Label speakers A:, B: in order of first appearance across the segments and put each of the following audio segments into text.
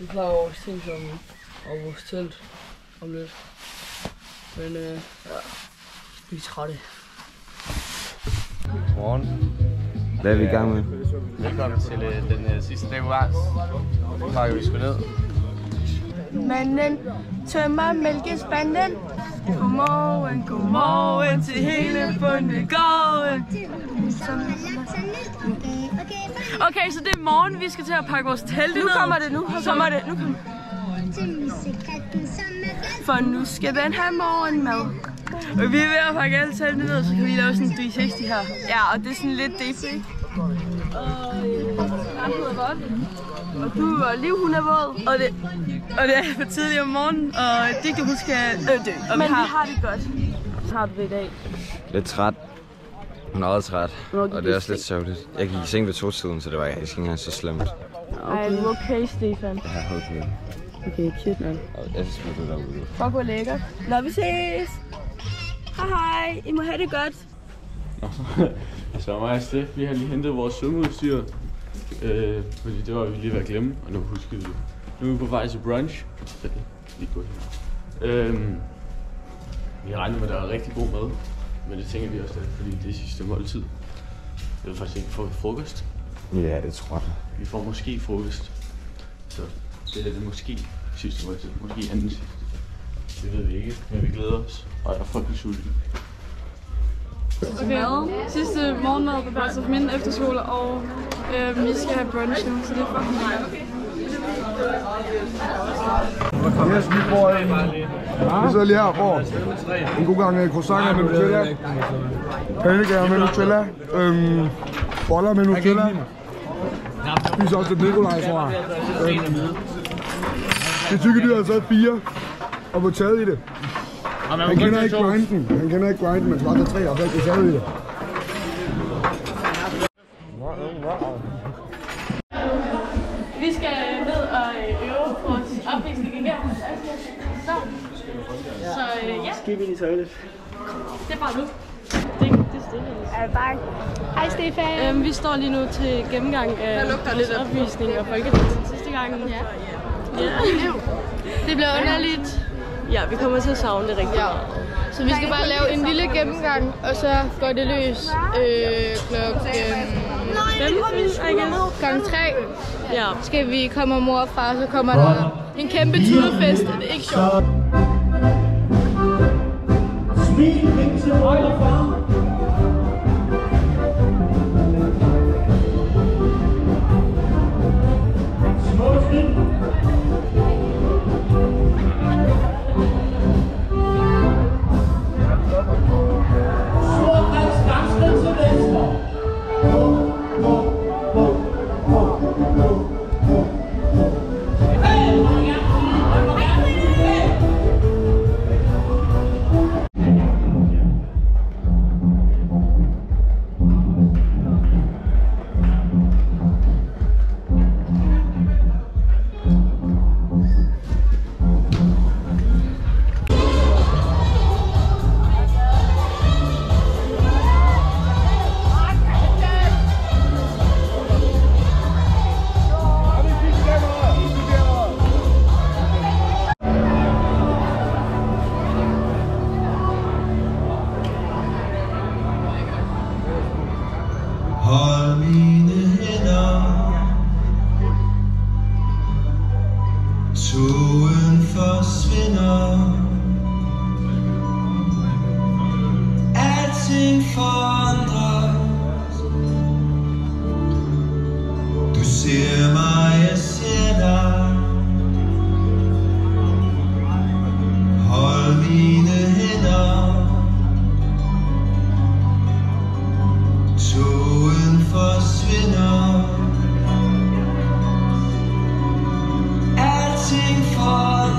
A: Vi klarer vores ting sammen, og vores telt om lidt. Men ja, vi er trætte.
B: Godmorgen. Hvad er vi i gang med?
C: Velkommen til den sidste dag på Vars. Nu pakker vi sgu ned.
D: Manden tømmer mælkespanden. Godmorgen, godmorgen til hele bondegården.
E: Okay, så det er morgen, vi skal til at pakke vores telte ned.
D: Nu kommer det, nu kommer det. For nu skal den have morgenmad.
E: Og vi er ved at pakke alle teltene ned, så kan vi lave sådan en 360 her.
D: Ja, og det er sådan lidt deep.
E: Og du og Liv, hun er våd. Og det er for tidligt om morgenen, og Digte, hun skal dø. Og
D: men vi har det godt.
E: Så har du det i dag.
B: Lidt træt. Hun er også træt. Og det er også lidt sørgeligt. Jeg gik i seng ved 2-tiden, så det var ikke engang så slemt.
E: Ej, er du okay, Stefan?
B: Ja, okay.
E: Okay, shit, man.
B: Og jeg skal smide det derude.
E: Fuck, hvor lækkert. Nå, vi ses. Hej, I må have det godt.
F: Så mig og Steff, vi har lige hentet vores svømmeudstyr. Fordi det var vi lige ved at glemme, og nu husker vi det. Nu er vi på vej til brunch. Så det lige gå her. Vi regner med, at der er rigtig god mad. Men det tænker vi også, fordi det er sidste måltid. Jeg ved faktisk ikke, får vi frokost?
B: Ja, det tror jeg.
F: Vi får måske frokost. Så det er det måske sidste måltid. Måske anden sidste. Det ved vi ikke, men vi glæder os. Og jeg er fucking sulten.
G: Okay, sidste morgenmad på Bartels Minde efterskole, og vi skal have brunch nu, så det er fucking meget.
H: Yes, vi får vi sidder lige her og får en god gang croissanter med Nutella, pandekager med Nutella, boller med Nutella. Spiser også lidt Nikolaj, tror jeg. Det tykke dyr har taget 4 og må taget i det. Han kender ikke grinden, men skal bare tage 3 og så ikke taget i det.
G: Vi skal ned og øve vores opvisning igen. Så ja.
A: Skal vi lige toilet?
G: Det er bare nu. Det er stille.
D: Hej Stefan.
G: Vi står lige nu til gennemgang af vores opvisning og folkedansen sidste gang. Ja.
D: Det bliver underligt.
G: Ja, vi kommer til at savne det rigtig meget.
D: Så vi skal bare lave en lille gennemgang, og så går det løs klokken 3.
G: Ja.
D: Skal vi komme og mor og far, så kommer der en kæmpe tudefest. Det er ikke sjovt.
I: Smil til højre far.
J: Hold mine hænder, togen forsvinder, alting forandres. Du ser mig, jeg ser dig. Hold mine hænder, togen forsvinder, alting forandres.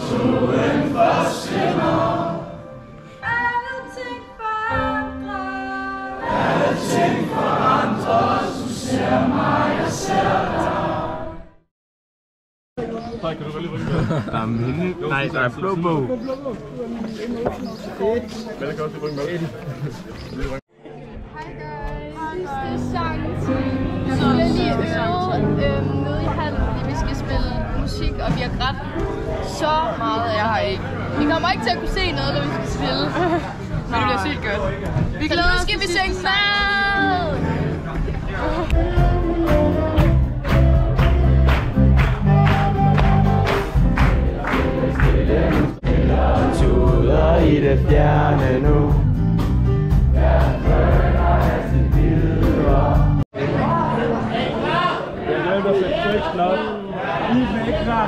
J: solen først skinner. Alting forandres, du ser mig, jeg ser dig.
C: Kan du lige rykke med? Der er minde. Nej, der er blå bog. Hvad kan også lige rykke med?
D: Sidste sang. Så vi har lige øvet nede i hallen, fordi vi skal spille musik, og vi har grædt så meget, jeg har ikke. Vi kommer ikke til at kunne se noget, når vi skal spille. Men det bliver sygt godt. Så nu skal vi synge mad!
C: Tuder i det fjerne nu. Jeg drøner af sin billeder. Jeg glemte at sætte teksten op. I er ikke klar.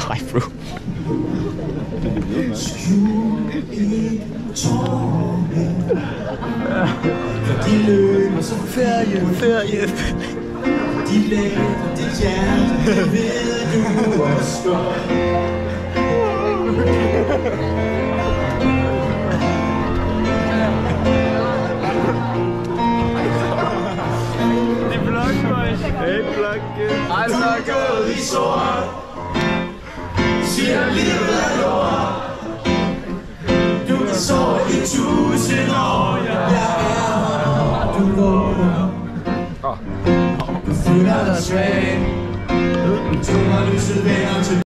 B: Nej, bro.
J: De løber som ferie. De lægger dit hjerte, det ved du også godt.
C: Hey, blok.
J: Du er gået i sort. Siger livet er lort. Du kan sove i 1000 år. Jeg er her, du vågner. Du føler dig svag. Du har lyset vender til.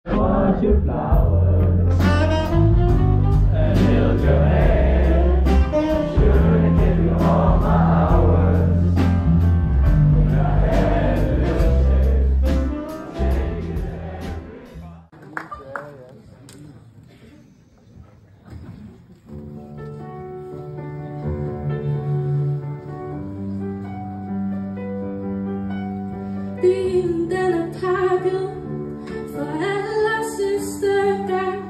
K: Bilen den er pakket for aller sidste gang.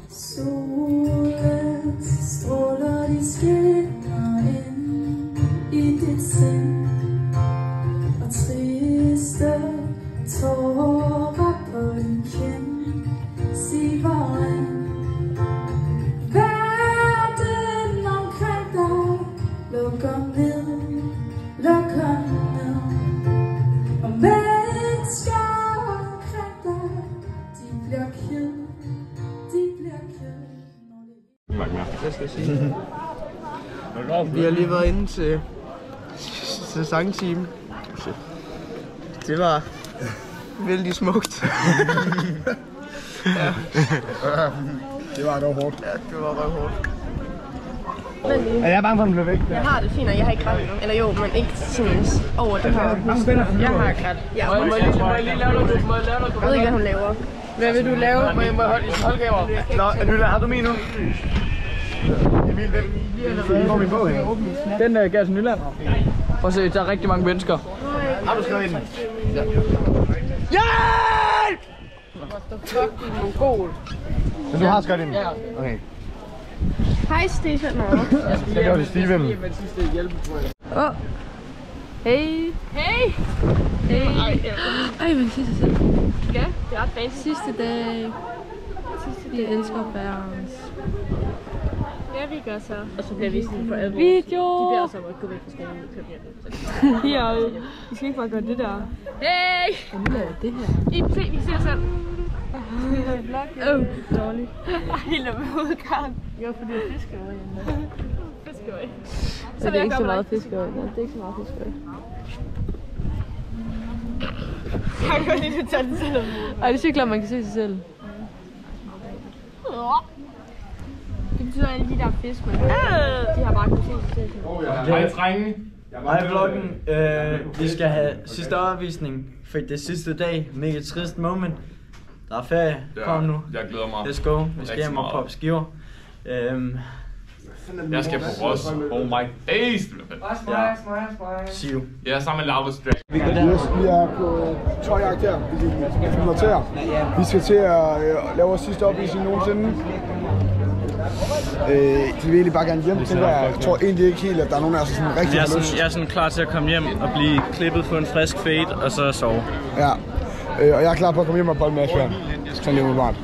K: Solen stråler, de skinner ind i dit sind, og triste tårer på din kind. Sig hvordan verden omkring dig lukker ned, og mennesker omkring dig, de bliver ked.
A: Jeg skal sige. Vi har lige været inde til sangteam. Det var vældig smukt. Ja.
H: Det var dog hårdt.
A: Ja, det var dog hårdt.
H: Er jeg bange for, at den bliver væk?
E: Jeg har det fint, og jeg har ikke grædt endnu. Eller jo, men ikke sådan over det her. Jeg har grædt. Ja.
A: Må jeg lige lave noget?
E: Jeg ved ikke, hvad hun laver.
A: Hvad vil du lave? Må jeg holde i holdkamera?
H: Nå, Nyla, har du min nu? Emil, den går min bog her.
A: Den gav til Nyland. Prøv at se, der er rigtig mange mennesker.
H: Har du skrevet den?
A: Ja. Hjælp! What the fuck, din mongol.
H: Men du har skrevet den?
A: Ja.
H: Okay.
G: Hej Stefan.
H: Det var det Steven.
G: Hey. Hey. Ej, men sidste selv. Ja, det er ret fancy. Sidste dag. Jeg elsker Berns. Ja, vi gør så. Og så bliver vi sådan for alvor. Video! De bliver også om at gå væk fra skolen og købe hjem. Ja, vi skal ikke bare gøre det der. Hey! Og nu laver det her. Se, vi ser selv. Dårligt. Helt om hovedkaren. Jo, fordi det er fiskeøje. Fiskeøje. Så det er ikke så meget fiskeøje. Det er ikke så meget fiskeøje. Jeg kan lige tage det selv. Ej, det er klart, man kan se sig selv. Det betyder alle de der fisk, men de har bare kunnet se sig selv.
C: Hej, drenge.
L: Hej vloggen. Vi skal have sidste opvisning, for det er sidste dag. Mega trist moment. Der er ferie. Kom nu.
C: Jeg glæder mig.
L: Let's go. Vi skal hjem og poppe skiver.
C: Jeg skal på Ross. Oh my days, det bliver fedt.
L: See you.
C: Jeg er sammen med Laurits Drake.
H: Vi er på tøjjagt her. Vi skal til at lave vores sidste opvisning nogensinde. De vil egentlig bare gerne hjem, tænker jeg. Jeg tror egentlig ikke helt, at der er nogen af os, der sådan rigtig har lyst.
L: Jeg er sådan klar til at komme hjem og blive klippet på en frisk fade, og så sove.
H: Ja, og jeg er klar på at komme hjem og bolle med Asbjørn. Sådan lige umiddelbart.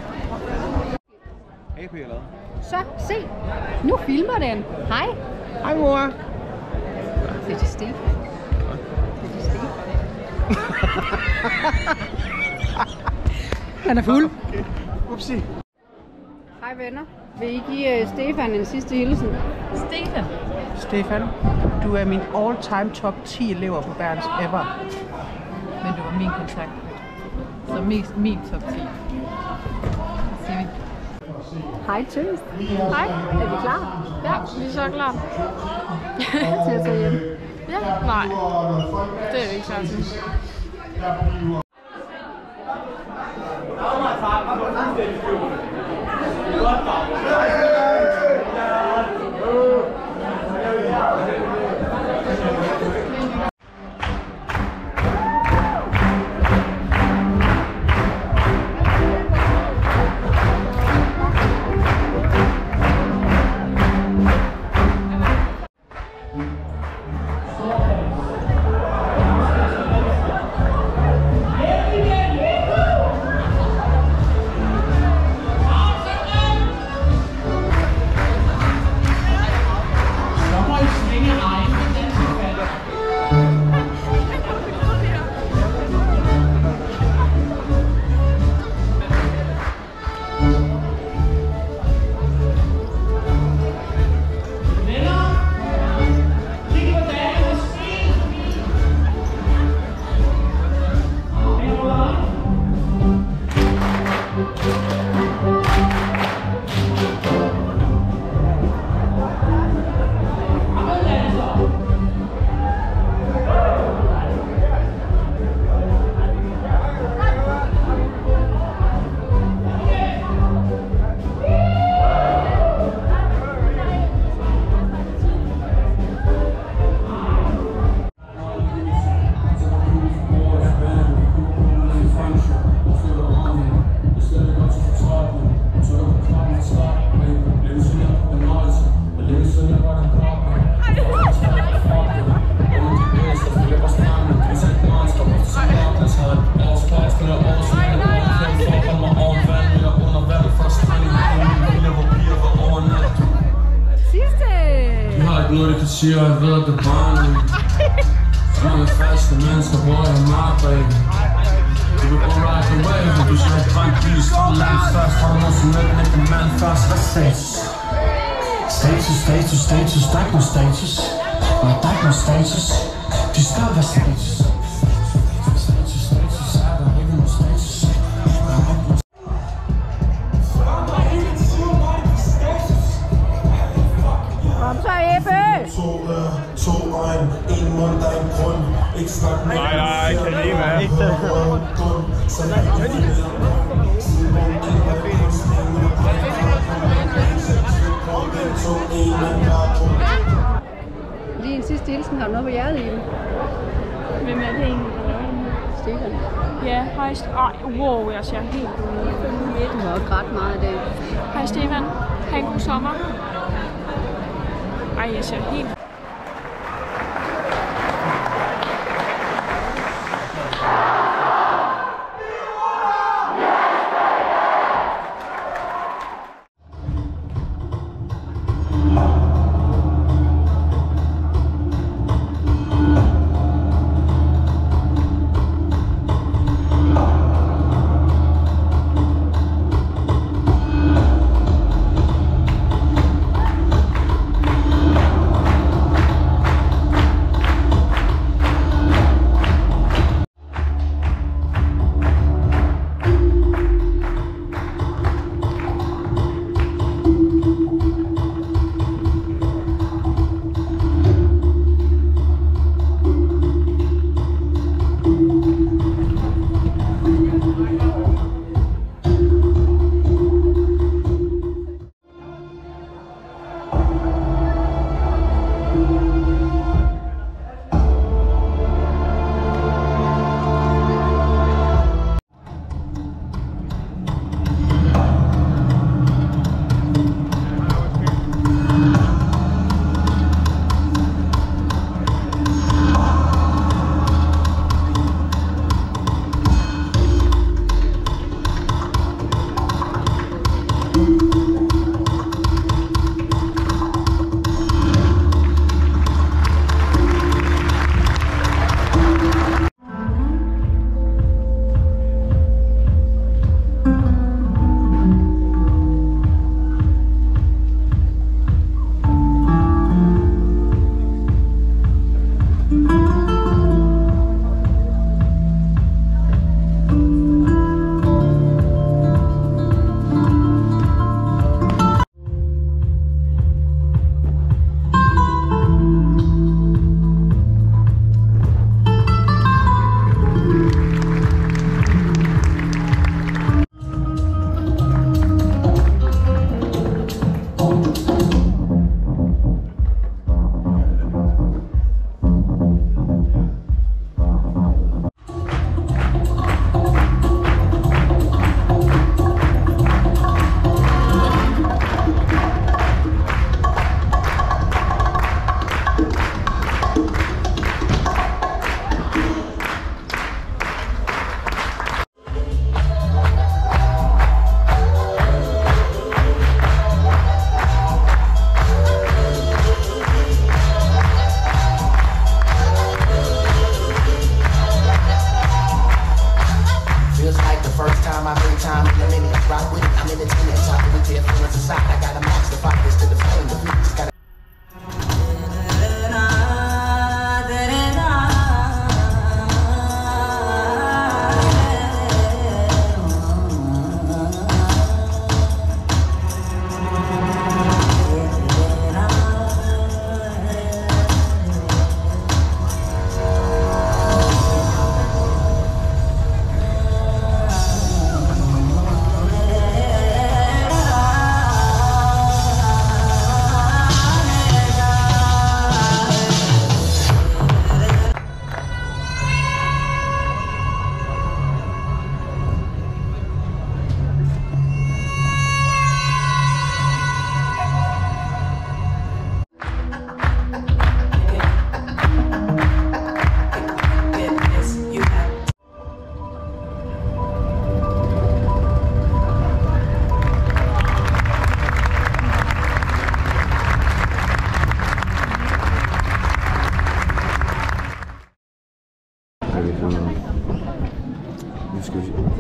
M: Så, se. Nu filmer den. Hej.
H: Hej, mor.
M: Det er Stefan. Han er fuld.
H: Upsi.
M: Hej venner. Vil I give Stefan en sidste hilsen?
N: Stefan, du er min all-time top 10 elever på Berns ever.
O: Men du var min kontakt. Så mest min top 10. Siger vi.
M: Hej Tøs.
G: Hej.
M: Er vi klar?
G: Ja, vi er så klar.
M: Til at tage hjem?
G: Ja, nej. Det er vi ikke klar til.
J: siger, jeg ved, at det er barnet. Mange faste mennesker, hvor jeg er markbag. Du vil bare ride the wave, og du skal brænde lys. Langt først, har du nogensinde mødt en ægte mand først. Hvad status? Status, status, status, der er ikke nogen status. Nej, der er ikke nogen status. De skal være status. Status, status, er der ikke nogen status.
M: Kom så, Ebbe!
J: To øjne, en mund, der er en grund. Ikke snak med.
C: Nej, kan det ikke være.
M: Lige en sidste hilsen. Har du noget på hjertet, Ebbe?
G: Hvem er det egentlig, der laver den?
M: Stefan.
G: Ja, hej. Wow, jeg ser helt ud.
M: Du har også ret meget i dag.
G: Hej Stefan. Ha' en god sommer.
P: Ej, jeg ser helt...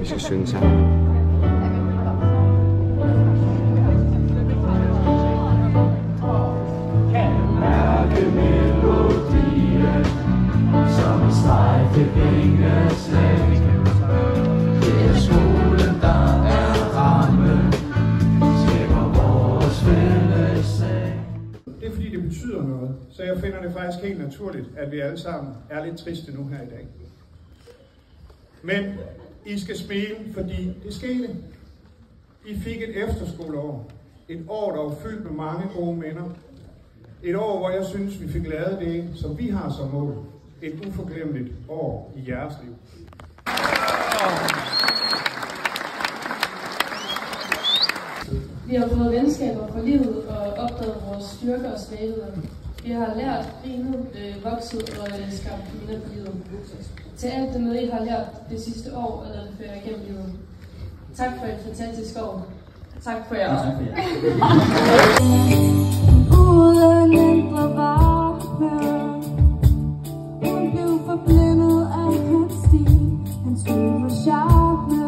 B: vi skal synge sammen.
Q: Det er fordi det betyder noget, så jeg finder det faktisk helt naturligt, at vi alle sammen er lidt triste nu her i dag. Men I skal smile, fordi det skete. I fik et efterskoleår. Et år, der var fyldt med mange gode minder. Et år, hvor jeg synes, vi fik lavet det, som vi har som mål. Et uforglemmeligt år i jeres liv.
P: Vi har fået venskaber for livet og opdaget vores styrker og svagheder. Vi har lært, grinet, vokset og skabt minder på livet. Til alt det med, I har lært det sidste år, eller det fører igennem livet. Tak for et fantastisk år. Tak for jer. Tak for
K: Uden indre varme. Hun blev forblindet af hans stil. Hans smil var sharpe.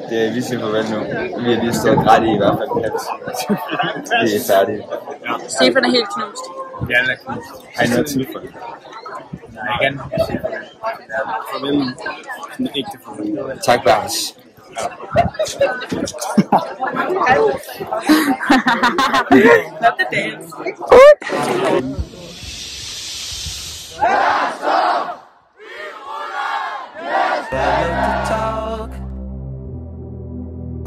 B: Okay, vi siger farvel nu. Vi har lige stået grædt i hvert fald en halv time. Vi er færdige.
R: Stefan er helt knust.
B: Ja, han er knust. Har I noget tilfælde?
C: Nej, igen. Jeg siger farvel. Farvel. Sådan rigtig farvel.
B: Tak, Berners.
R: Not the dance.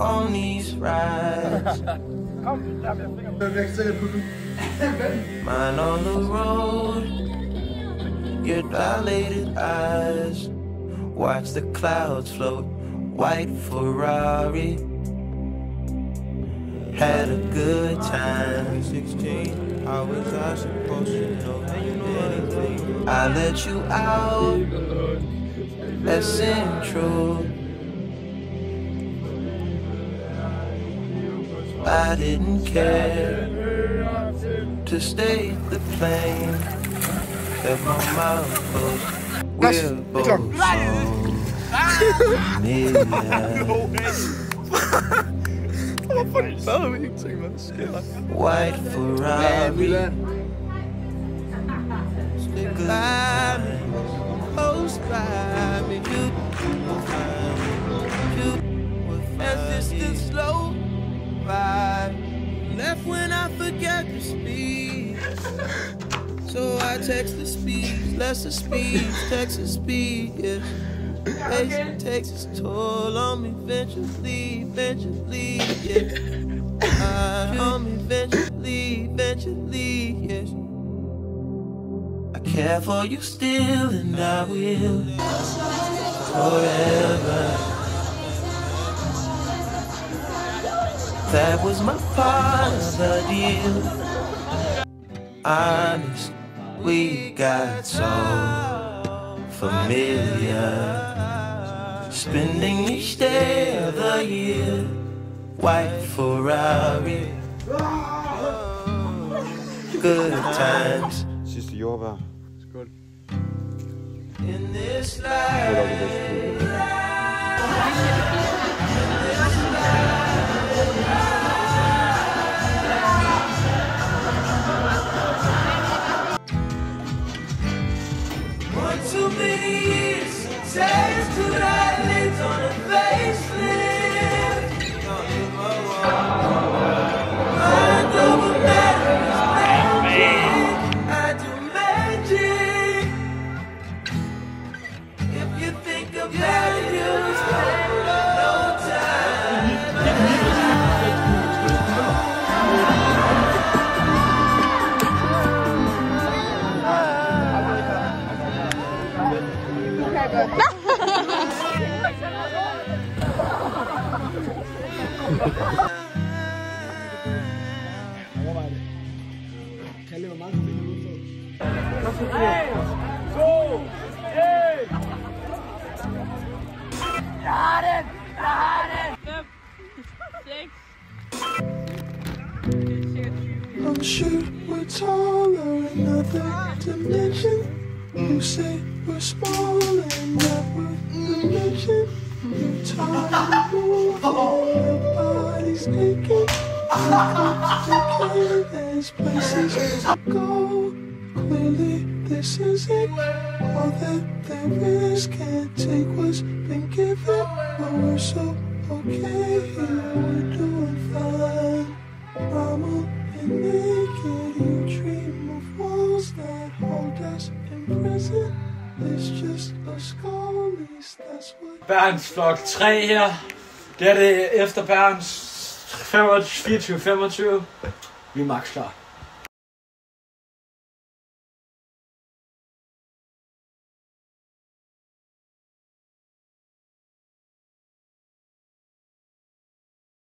J: On these rides, mine on the road, your dilated eyes, watch the clouds float, white Ferrari, had a good time. 16, how was I supposed to know anything? I let you out, that's central. I didn't care to stay the plane that my mouth was. We're both so white Ferrari. Stick by me, close by me. You as distance slow. Left when I forget to speed, so I text the speed, lesser speed, Texas speed, yeah. Patient takes its toll on me eventually, yeah. On me eventually, yes. I care for you still, and I will forever. That was my part of the deal. Honest, we got so familiar. Spending each day of the year, white Ferrari. Good times.
B: Sidste jordbær.
J: Skål. In this life. Too many years, takes to that lives on a facelift. Mind over matter is magic. I do magic. If you think about it, you'll spend no time.
A: Kalle var meget fint udført.
J: Jeg har det! Jeg har det! 5, 6. I'm sure we're taller in another dimension. You say we're smaller in that dimension. You're tired of moving, your body's aching. There's places to go. Clearly, this is it. All that there is, can't take what's been given. But we're so okay here, we're doing fine. I'm only naked, you dream of walls that hold us in prison. It's just a skull, that's what.
L: Berns vlog 3 her. Det er det efter Berns 24-25.
S: Vi er max klar.